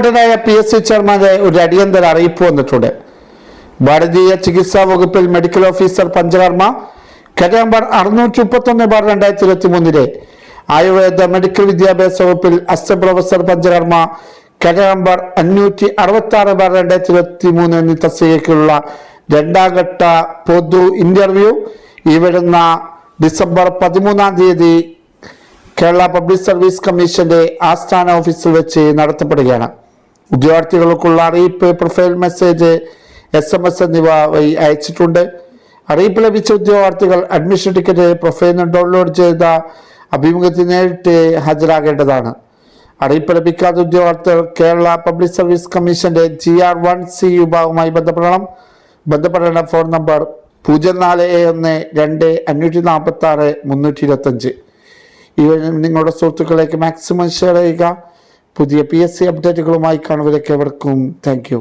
PSC ചെയർമാന്റെ ഒരു അടിയന്തര അറിയിപ്പ് വന്നിട്ടുണ്ട്. ഭാരതീയ ചികിത്സാ വകുപ്പിൽ medical officer panchakarma Kerala number 631/2023 Ayurveda medical വിദ്യാഭ്യാസ വകുപ്പിൽ assistant professor panchakarma Kerala number 562/2023 എന്നീ തസ്തികയ്ക്കുള്ള രണ്ടാം ഘട്ട പൊതു ഇന്റർവ്യൂ ഈ വരുന്ന ഡിസംബർ 13 കേരള പബ്ലിക് സർവീസ് കമ്മീഷന്റെ ആസ്ഥാന ഓഫീസിൽ വെച്ച് നടത്തപ്പെടുകയാണ്. ഉദ്യോഗാർത്ഥികൾക്കുള്ള അറിയിപ്പ്, പ്രൊഫൈൽ മെസ്സേജ്, SMS എന്നിവ വഴി അയച്ചിട്ടുണ്ട്. അറിയിപ്പ് ലഭിച്ച ഉദ്യോഗാർത്ഥികൾ അഡ്മിഷൻ ടിക്കറ്റ് പ്രൊഫൈൽ ഡൗൺലോഡ് ചെയ്ത അഭിമുഖത്തിൽ നേരിട്ട് ഹാജരാകേണ്ടതാണ്. അറിയിപ്പ് ലഭിക്കാത്ത ഉദ്യോഗാർത്ഥികൾ കേരള പബ്ലിക് സർവീസ് കമ്മീഷന്റെ GR1C വിഭാഗവുമായി ബന്ധപ്പെടണം. ബന്ധപ്പെടേണ്ട ഫോൺ നമ്പർ 0412-546-325. നിങ്ങളുടെ സുഹൃത്തുക്കളിലേക്ക് മാക്സിമം ഷെയർ ചെയ്യുക. പുതിയ PSC അപ്ഡേറ്റുകളുമായി കാണുവരേക്കും താങ്ക് യു.